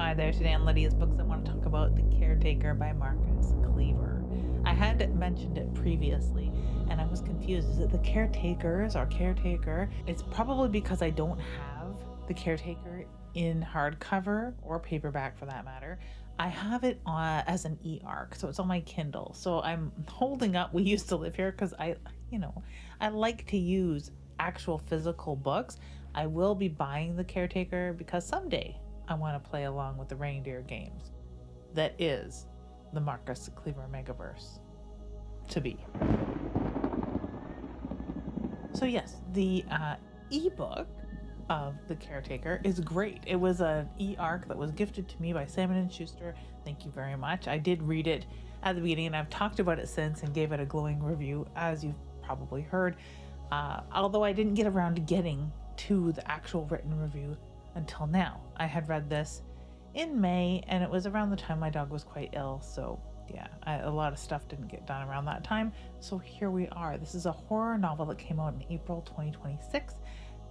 Hi there, today on Lydia's Books I want to talk about The Caretaker by Marcus Kliewer. I had mentioned it previously and I was confused. Is it The Caretakers or Caretaker? It's probably because I don't have The Caretaker in hardcover or paperback for that matter. I have it as an e-arc, so it's on my Kindle. So I'm holding up We Used to Live Here because I like to use actual physical books. I will be buying The Caretaker because someday I want to play along with the reindeer games. That is the Marcus Kliewer megaverse to be. So yes, the ebook of The Caretaker is great. It was an e-arc that was gifted to me by Simon Schuster. Thank you very much. I did read it at the beginning and I've talked about it since and gave it a glowing review, as you've probably heard. Although I didn't get around to getting to the actual written review until now. I had read this in May and it was around the time my dog was quite ill, so yeah, a lot of stuff didn't get done around that time. So here we are. This is a horror novel that came out in April 2026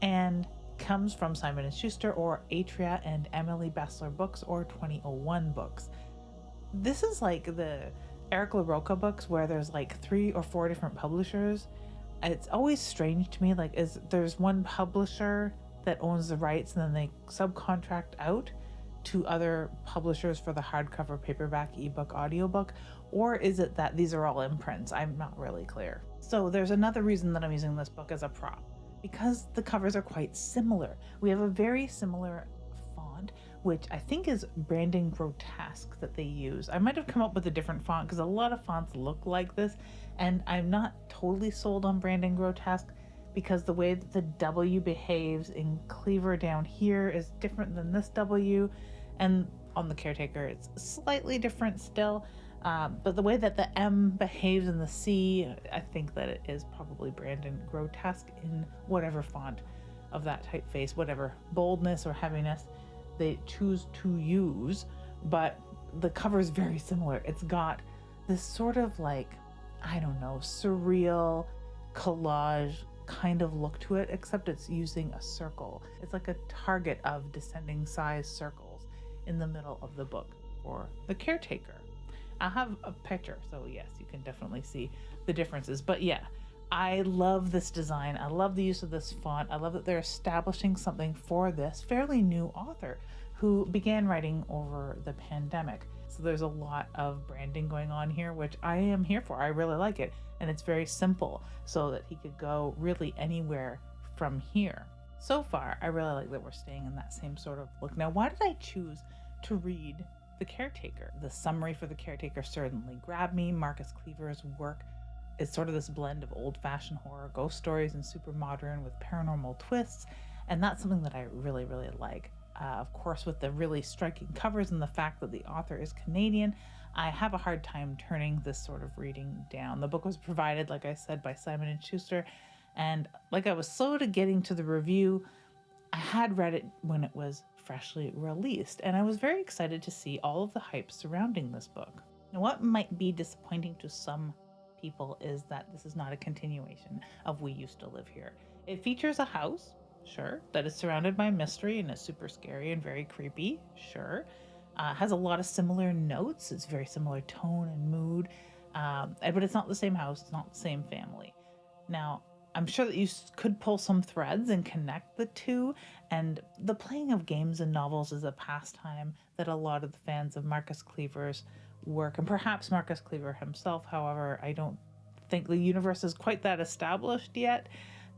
and comes from Simon & Schuster, or Atria and Emily Bessler Books, or 2001 Books. This is like the Eric LaRocca books where there's like 3 or 4 different publishers. It's always strange to me, there's one publisher that owns the rights and then they subcontract out to other publishers for the hardcover, paperback, ebook, audiobook, or is it that these are all imprints? I'm not really clear. So there's another reason that I'm using this book as a prop, because the covers are quite similar. We have a very similar font, which I think is Brandon Grotesque that they use. I might have come up with a different font because a lot of fonts look like this, and I'm not totally sold on Brandon Grotesque because the way that the W behaves in Kliewer down here is different than this W, and on The Caretaker it's slightly different still, but the way that the M behaves in the C, I think that it is probably Brandon Grotesque in whatever font of that typeface, whatever boldness or heaviness they choose to use. But the cover is very similar. It's got this sort of surreal collage kind of look to it, except it's using a circle. It's like a target of descending size circles in the middle of the book for The Caretaker. I'll have a picture, so yes, you can definitely see the differences. But yeah, I love this design. I love the use of this font. I love that they're establishing something for this fairly new author who began writing over the pandemic. So there's a lot of branding going on here, which I am here for. I really like it. And it's very simple so that he could go really anywhere from here. So far, I really like that we're staying in that same sort of look. Now, why did I choose to read The Caretaker? The summary for The Caretaker certainly grabbed me. Marcus Kliewer's work is sort of this blend of old-fashioned horror, ghost stories, and super modern with paranormal twists. And that's something that I really, really like. Of course, with the really striking covers and the fact that the author is Canadian, I have a hard time turning this sort of reading down. The book was provided, like I said, by Simon & Schuster, and like I was slow to getting to the review, I had read it when it was freshly released, and I was very excited to see all of the hype surrounding this book. Now, what might be disappointing to some people is that this is not a continuation of We Used to Live Here. It features a house, sure, that is surrounded by mystery and is super scary and very creepy, sure. Has a lot of similar notes. It's very similar tone and mood, but it's not the same house. It's not the same family. Now, I'm sure that you could pull some threads and connect the two, and the playing of games and novels is a pastime that a lot of the fans of Marcus Kliewer's work, and perhaps Marcus Kliewer himself, however, I don't think the universe is quite that established yet.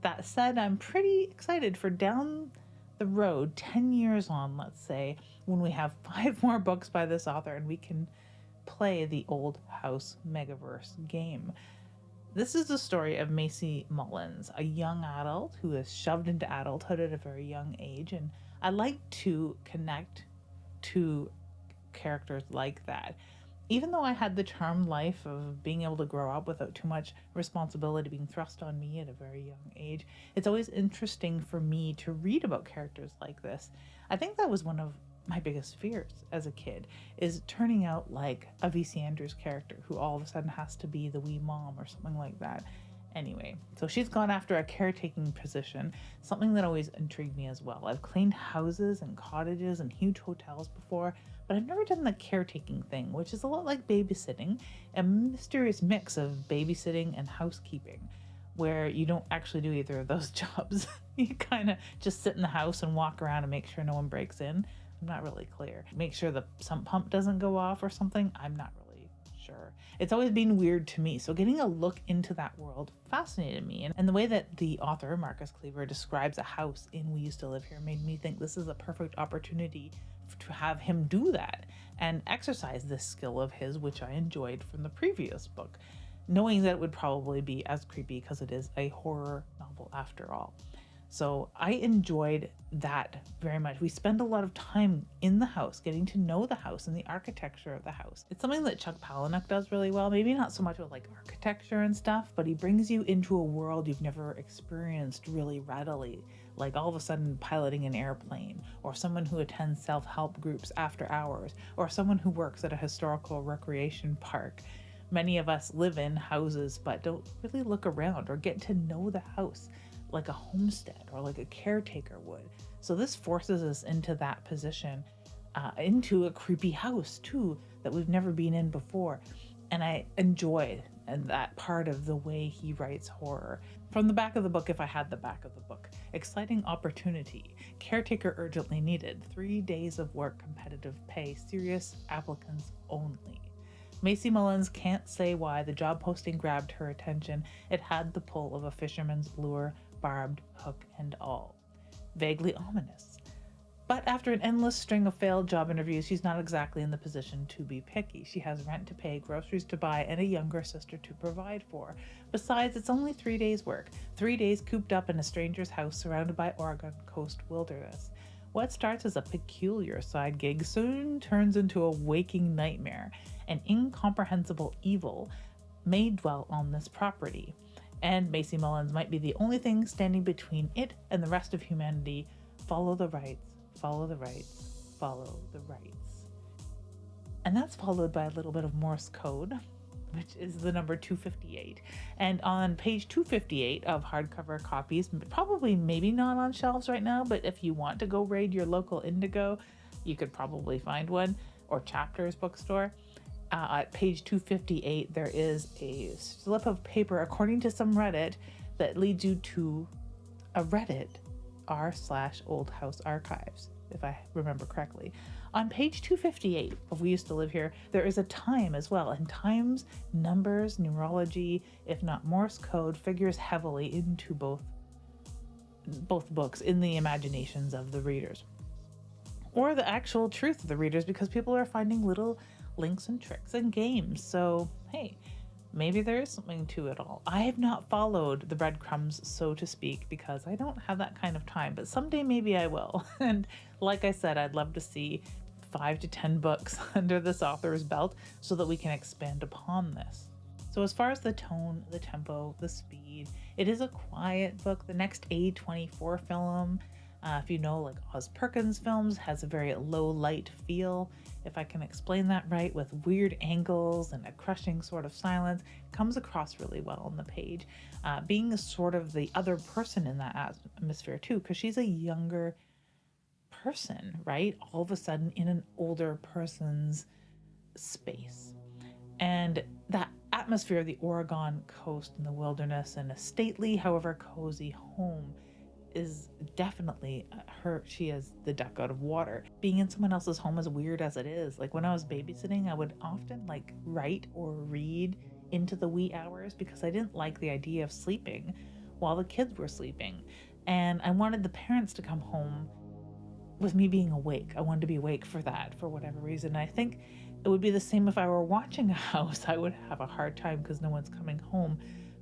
That said, I'm pretty excited for down the road, 10 years on, let's say, when we have 5 more books by this author and we can play the Old House Megaverse game. This is the story of Macy Mullins, a young adult who is shoved into adulthood at a very young age, and I like to connect to characters like that. Even though I had the charmed life of being able to grow up without too much responsibility being thrust on me at a very young age, it's always interesting for me to read about characters like this. I think that was one of my biggest fears as a kid, is turning out like a V.C. Andrews character who all of a sudden has to be the wee mom or something like that. Anyway, so she's gone after a caretaking position, something that always intrigued me as well. I've cleaned houses and cottages and huge hotels before, but I've never done the caretaking thing, which is a lot like babysitting, a mysterious mix of babysitting and housekeeping, where you don't actually do either of those jobs. You kind of just sit in the house and walk around and make sure no one breaks in. I'm not really clear. Make sure the sump pump doesn't go off or something. I'm not really sure. It's always been weird to me. So getting a look into that world fascinated me. And the way that the author, Marcus Kliewer, describes a house in We Used to Live Here made me think this is a perfect opportunity to have him do that and exercise this skill of his, which I enjoyed from the previous book, knowing that it would probably be as creepy because it is a horror novel after all. So I enjoyed that very much. We spend a lot of time in the house, getting to know the house and the architecture of the house. It's something that Chuck Palahniuk does really well. Maybe not so much with like architecture and stuff, but he brings you into a world you've never experienced really readily. Like all of a sudden piloting an airplane, or someone who attends self-help groups after hours, or someone who works at a historical recreation park. Many of us live in houses but don't really look around or get to know the house like a homestead or like a caretaker would. So this forces us into that position, into a creepy house too, that we've never been in before. And I enjoyed that part of the way he writes horror. From the back of the book, if I had the back of the book, exciting opportunity, caretaker urgently needed, 3 days of work, competitive pay, serious applicants only. Macy Mullins can't say why the job posting grabbed her attention. It had the pull of a fisherman's lure, barbed hook and all. Vaguely ominous. But after an endless string of failed job interviews, she's not exactly in the position to be picky. She has rent to pay, groceries to buy, and a younger sister to provide for. Besides, it's only 3 days' work. 3 days cooped up in a stranger's house surrounded by Oregon coast wilderness. What starts as a peculiar side gig soon turns into a waking nightmare. An incomprehensible evil may dwell on this property. And Macy Mullins might be the only thing standing between it and the rest of humanity. Follow the rights, follow the rights, follow the rights. And that's followed by a little bit of Morse code, which is the number 258. And on page 258 of hardcover copies, probably maybe not on shelves right now, but if you want to go raid your local Indigo, you could probably find one, or Chapters bookstore. At page 258, there is a slip of paper, according to some Reddit, that leads you to a Reddit r/Old House Archives, if I remember correctly. On page 258 of We Used to Live Here, there is a time as well, and times, numbers, numerology, if not Morse code, figures heavily into both books in the imaginations of the readers, or the actual truth of the readers, because people are finding little links and tricks and games. So hey, maybe there is something to it all. I have not followed the breadcrumbs, so to speak, because I don't have that kind of time, but someday maybe I will. And like I said, I'd love to see 5 to 10 books under this author's belt so that we can expand upon this. So as far as the tone, the tempo, the speed, it is a quiet book. The next A24 film, if you know, like Oz Perkins films, has a very low light feel, if I can explain that right, with weird angles and a crushing sort of silence. It comes across really well on the page, being sort of the other person in that atmosphere too, because she's a younger person, right? All of a sudden in an older person's space. And that atmosphere of the Oregon coast and the wilderness and a stately, however cozy home is definitely her. She is the duck out of water. Being in someone else's home, as weird as it is, like when I was babysitting, I would often like write or read into the wee hours because I didn't like the idea of sleeping while the kids were sleeping. And I wanted the parents to come home with me being awake. I wanted to be awake for that, for whatever reason. I think it would be the same if I were watching a house. I would have a hard time because no one's coming home,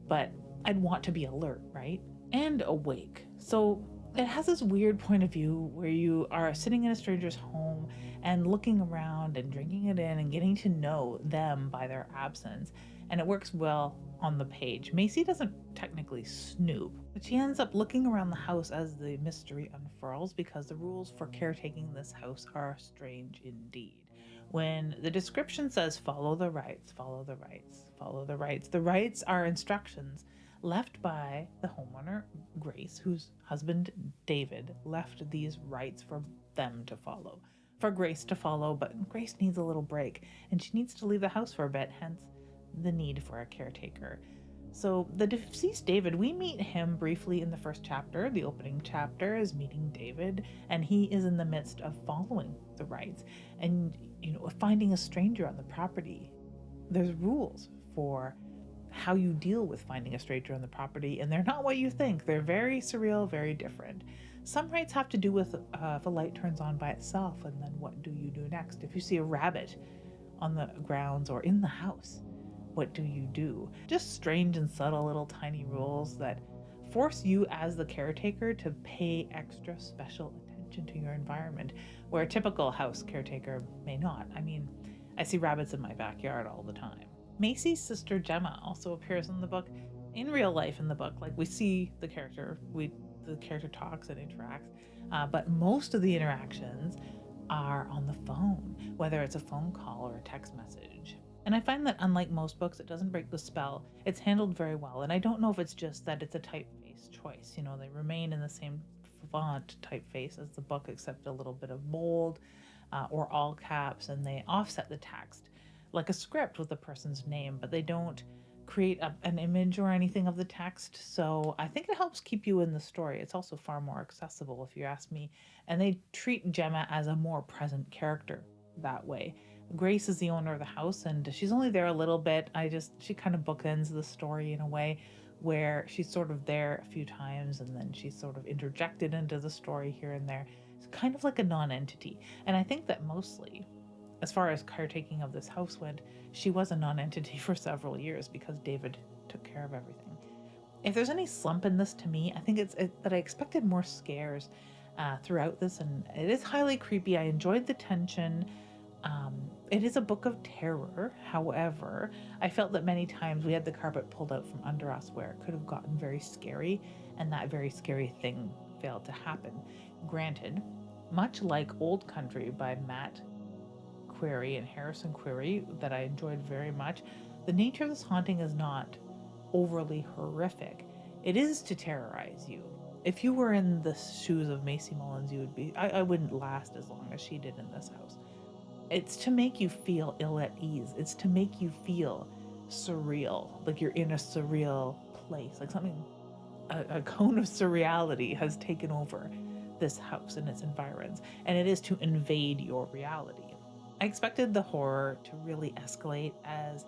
but I'd want to be alert, right? And awake. So it has this weird point of view where you are sitting in a stranger's home and looking around and drinking it in and getting to know them by their absence. And it works well on the page. Macy doesn't technically snoop, but she ends up looking around the house as the mystery unfurls, because the rules for caretaking this house are strange indeed. When the description says follow the rights, follow the rights, follow the rights, the rights are instructions left by the homeowner, Grace, whose husband, David, left these rights for them to follow, for Grace to follow. But Grace needs a little break and she needs to leave the house for a bit, hence the need for a caretaker. So, the deceased David, we meet him briefly in the first chapter. The opening chapter is meeting David, and he is in the midst of following the rights and, finding a stranger on the property. There's rules for how you deal with finding a stranger on the property, and they're not what you think. They're very surreal, very different. Some rights have to do with if a light turns on by itself, and then what do you do next? If you see a rabbit on the grounds or in the house, what do you do? Just strange and subtle little tiny rules that force you as the caretaker to pay extra special attention to your environment, where a typical house caretaker may not. I mean, I see rabbits in my backyard all the time. Macy's sister Gemma also appears in the book, in real life in the book. Like, we see the character, the character talks and interacts, but most of the interactions are on the phone, whether it's a phone call or a text message. And I find that unlike most books, it doesn't break the spell. It's handled very well. And I don't know if it's just that it's a typeface choice. They remain in the same font typeface as the book, except a little bit of bold or all caps, and they offset the text like a script with the person's name, but they don't create an image or anything of the text. So I think it helps keep you in the story. It's also far more accessible, if you ask me. And they treat Gemma as a more present character that way. Grace is the owner of the house, and she's only there a little bit. She kind of bookends the story in a way where she's sort of there a few times, and then she's sort of interjected into the story here and there. It's kind of like a non-entity. And I think that mostly, as far as caretaking of this house went, she was a non-entity for several years because David took care of everything. If there's any slump in this to me, I think it's that I expected more scares throughout this, and it is highly creepy. I enjoyed the tension. It is a book of terror. However, I felt that many times we had the carpet pulled out from under us where it could have gotten very scary, and that very scary thing failed to happen. Granted, much like Old Country by Matt Query and Harrison Query, that I enjoyed very much, the nature of this haunting is not overly horrific. It is to terrorize you. If you were in the shoes of Macy Mullins, you would be, I wouldn't last as long as she did in this house. It's to make you feel ill at ease. It's to make you feel surreal, like you're in a surreal place, like a cone of surreality has taken over this house and its environs, and it is to invade your reality. I expected the horror to really escalate as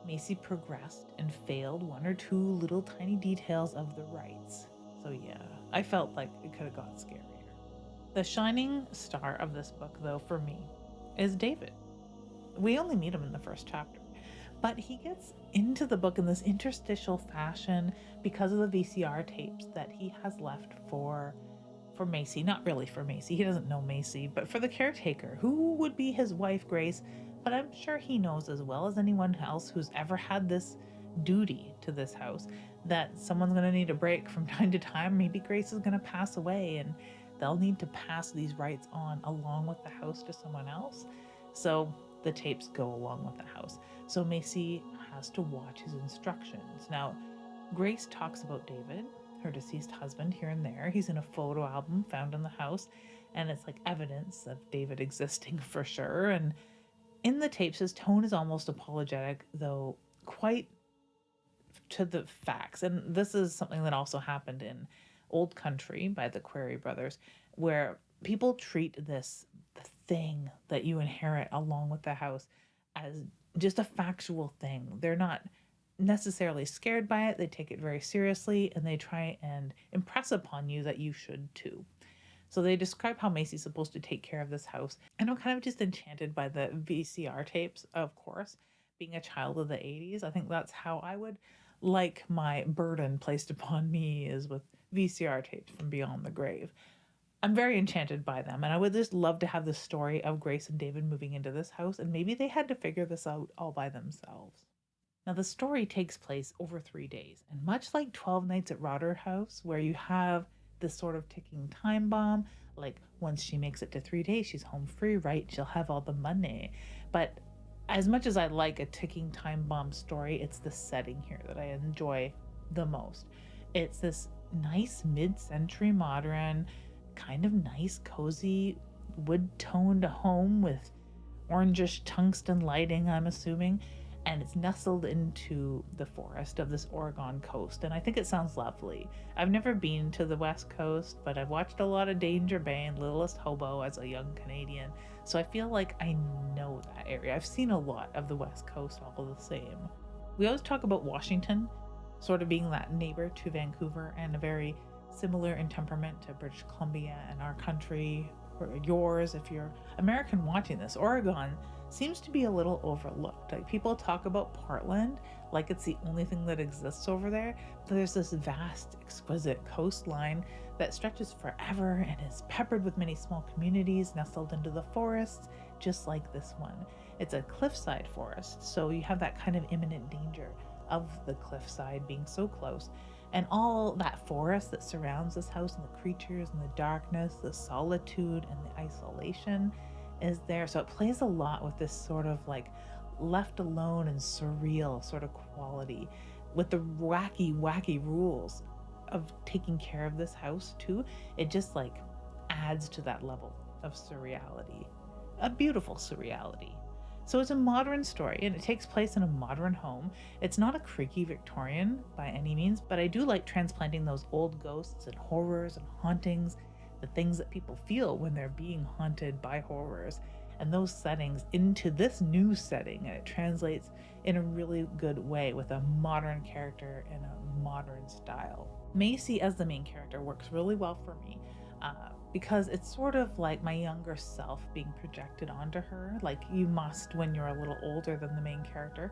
Macy progressed and failed one or two little tiny details of the rites. So yeah, I felt like it could have got scarier. The shining star of this book, though, for me, is David. We only meet him in the first chapter, but he gets into the book in this interstitial fashion because of the VCR tapes that he has left for Macy. Not really for Macy, he doesn't know Macy, but for the caretaker, who would be his wife, Grace. But I'm sure he knows as well as anyone else who's ever had this duty to this house that someone's going to need a break from time to time. Maybe Grace is going to pass away, and they'll need to pass these rights on along with the house to someone else. So the tapes go along with the house. So Macy has to watch his instructions. Now, Grace talks about David, her deceased husband, here and there. He's in a photo album found in the house, and it's like evidence of David existing for sure. And in the tapes, his tone is almost apologetic, though quite to the facts. And this is something that also happened in Old Country by the Query brothers, where people treat the thing that you inherit along with the house as just a factual thing. They're not necessarily scared by it. They take it very seriously, and they try and impress upon you that you should too. So they describe how Macy's supposed to take care of this house. And I'm kind of just enchanted by the VCR tapes, of course. Being a child of the 80s, I think that's how I would like my burden placed upon me, is with VCR tapes from beyond the grave. I'm very enchanted by them, and I would just love to have the story of Grace and David moving into this house, and maybe they had to figure this out all by themselves. Now, the story takes place over 3 days, and much like 12 Nights at Rotherhouse, where you have this sort of ticking time bomb, like once she makes it to 3 days, she's home free, right? She'll have all the money. But as much as I like a ticking time bomb story, it's the setting here that I enjoy the most. It's this nice mid-century modern, kind of nice, cozy, wood-toned home with orangish tungsten lighting, I'm assuming, and it's nestled into the forest of this Oregon coast. And I think it sounds lovely. I've never been to the West Coast, but I've watched a lot of Danger Bay and Littlest Hobo as a young Canadian, so I feel like I know that area. I've seen a lot of the West Coast all the same. We always talk about Washington sort of being that neighbor to Vancouver and a very similar in temperament to British Columbia and our country, or yours if you're American watching this. Oregon seems to be a little overlooked. Like, people talk about Portland like it's the only thing that exists over there. But there's this vast, exquisite coastline that stretches forever and is peppered with many small communities nestled into the forests, just like this one. It's a cliffside forest, so you have that kind of imminent danger of the cliffside being so close. And all that forest that surrounds this house, and the creatures and the darkness, the solitude and the isolation is there. So it plays a lot with this sort of like left alone and surreal sort of quality, with the wacky rules of taking care of this house too. It just like adds to that level of surreality, a beautiful surreality. So it's a modern story and it takes place in a modern home. It's not a creaky Victorian by any means, but I do like transplanting those old ghosts and horrors and hauntings, the things that people feel when they're being haunted by horrors, and those settings into this new setting. And it translates in a really good way with a modern character and a modern style. Macy as the main character works really well for me. Because it's sort of like my younger self being projected onto her, like you must when you're a little older than the main character.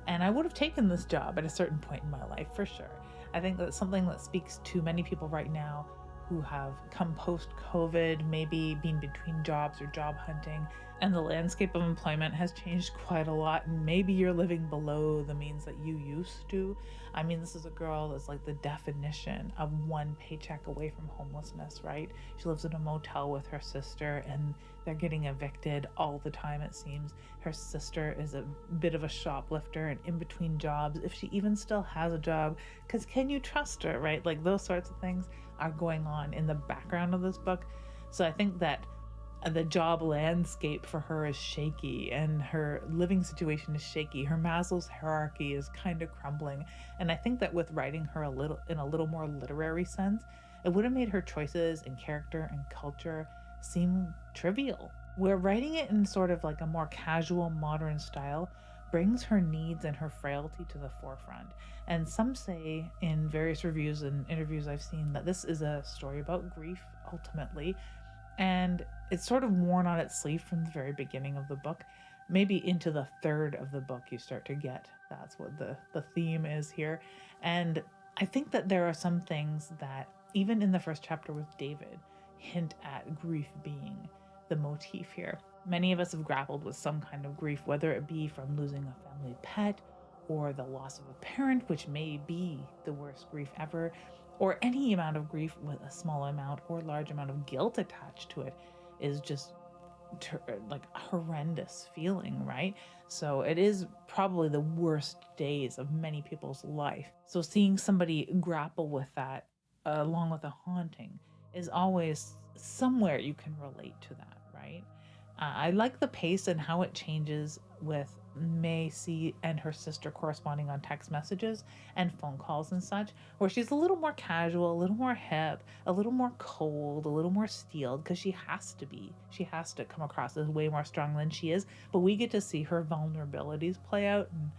And I would have taken this job at a certain point in my life for sure. I think that's something that speaks to many people right now who have come post-COVID, maybe been between jobs or job hunting, and the landscape of employment has changed quite a lot, and maybe you're living below the means that you used to. I mean, this is a girl that's like the definition of one paycheck away from homelessness, right? She lives in a motel with her sister, and they're getting evicted all the time, it seems. Her sister is a bit of a shoplifter and in between jobs, if she even still has a job, because can you trust her, right? Like, those sorts of things are going on in the background of this book. So I think that the job landscape for her is shaky, and her living situation is shaky. Her Maslow's hierarchy is kind of crumbling. And I think that with writing her in a little more literary sense, it would have made her choices and character and culture seem trivial. Where writing it in sort of like a more casual, modern style brings her needs and her frailty to the forefront. And some say in various reviews and interviews I've seen that this is a story about grief ultimately. And it's sort of worn on its sleeve from the very beginning of the book. Maybe into the third of the book you start to get that's what the theme is here. And I think that there are some things that, even in the first chapter with David, hint at grief being the motif here. Many of us have grappled with some kind of grief, whether it be from losing a family pet or the loss of a parent, which may be the worst grief ever, or any amount of grief with a small amount or large amount of guilt attached to it is just like a horrendous feeling, right? So it is probably the worst days of many people's life. So seeing somebody grapple with that along with a haunting is always somewhere you can relate to that, right? I like the pace and how it changes with Macy and her sister corresponding on text messages and phone calls and such, where she's a little more casual, a little more hip, a little more cold, a little more steeled, because she has to be. She has to come across as way more strong than she is, but we get to see her vulnerabilities play out, and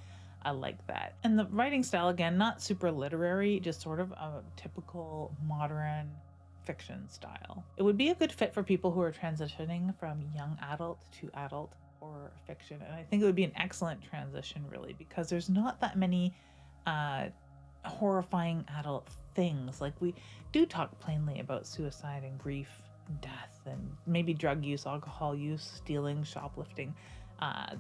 I like that. And the writing style, again, not super literary, just sort of a typical modern fiction style. It would be a good fit for people who are transitioning from young adult to adult horror fiction, and I think it would be an excellent transition, really, because there's not that many horrifying adult things. Like, we do talk plainly about suicide and grief and death and maybe drug use, alcohol use, stealing, shoplifting.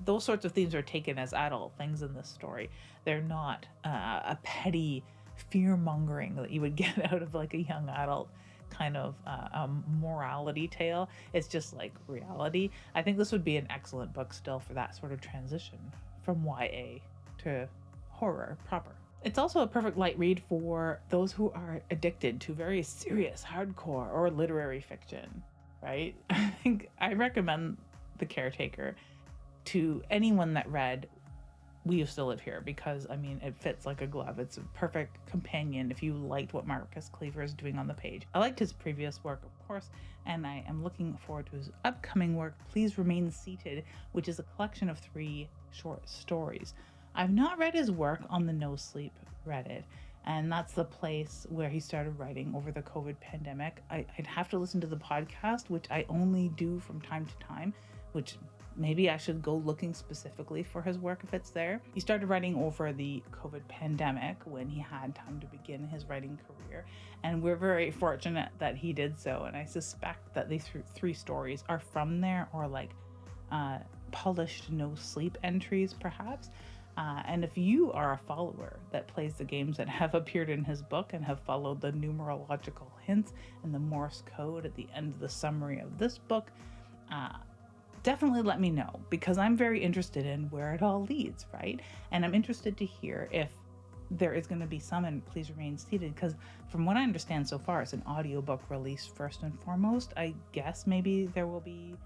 Those sorts of themes are taken as adult things in this story. They're not a petty fear-mongering that you would get out of like a young adult kind of morality tale. It's just like reality. I think this would be an excellent book still for that sort of transition from YA to horror proper. It's also a perfect light read for those who are addicted to very serious, hardcore, or literary fiction, right? I think I recommend The Caretaker to anyone that read We Used to Live Here, because I mean, it fits like a glove. It's a perfect companion if you liked what Marcus Kliewer is doing on the page. I liked his previous work, of course, and I am looking forward to his upcoming work, Please Remain Seated, which is a collection of 3 short stories. I've not read his work on the No Sleep Reddit, and that's the place where he started writing over the COVID pandemic. I'd have to listen to the podcast, which I only do from time to time, which maybe I should go looking specifically for his work if it's there. He started writing over the COVID pandemic when he had time to begin his writing career, and we're very fortunate that he did so. And I suspect that these 3 stories are from there, or like polished no sleep entries, perhaps. And if you are a follower that plays the games that have appeared in his book and have followed the numerological hints and the Morse code at the end of the summary of this book, definitely let me know, because I'm very interested in where it all leads, right? And I'm interested to hear if there is going to be some in Please Remain Seated, because from what I understand so far, it's an audiobook release first and foremost. I guess maybe there will be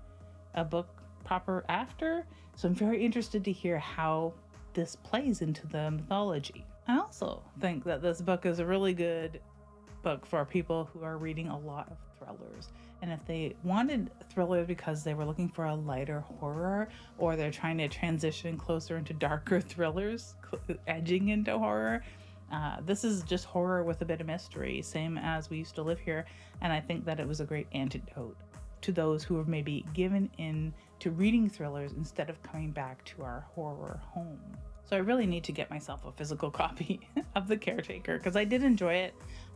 a book proper after. So I'm very interested to hear how this plays into the mythology. I also think that this book is a really good book for people who are reading a lot of thrillers. And if they wanted thrillers because they were looking for a lighter horror, or they're trying to transition closer into darker thrillers, edging into horror, this is just horror with a bit of mystery, same as We Used to Live Here. And I think that it was a great antidote to those who have maybe given in to reading thrillers instead of coming back to our horror home. So I really need to get myself a physical copy of The Caretaker, because I did enjoy it.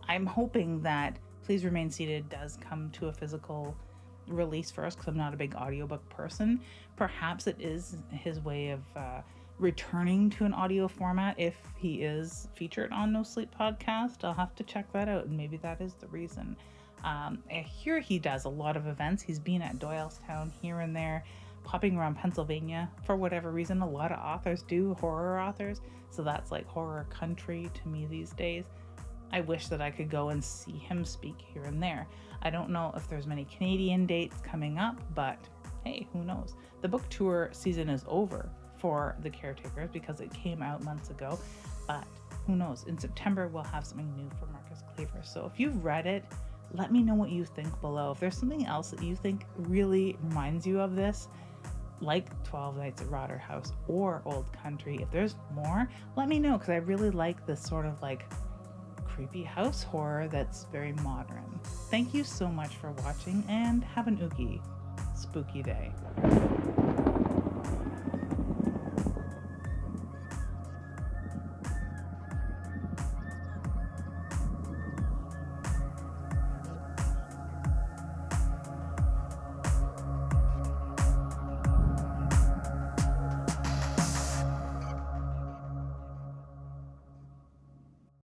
I'm hoping that Please Remain Seated does come to a physical release first, because I'm not a big audiobook person. Perhaps it is his way of returning to an audio format if he is featured on No Sleep Podcast. I'll have to check that out, and maybe that is the reason. I hear he does a lot of events. He's been at Doylestown here and there, popping around Pennsylvania for whatever reason. A lot of authors do, horror authors, so that's like horror country to me these days. I wish that I could go and see him speak here and there. I don't know if there's many Canadian dates coming up, but hey, who knows? The book tour season is over for The Caretakers because it came out months ago, but who knows? In September, we'll have something new for Marcus Kliewer. So if you've read it, let me know what you think below. If there's something else that you think really reminds you of this, like 12 Nights at Rotterhouse or Old Country, if there's more, let me know, because I really like this sort of like creepy house horror that's very modern. Thank you so much for watching, and have an oogie spooky day.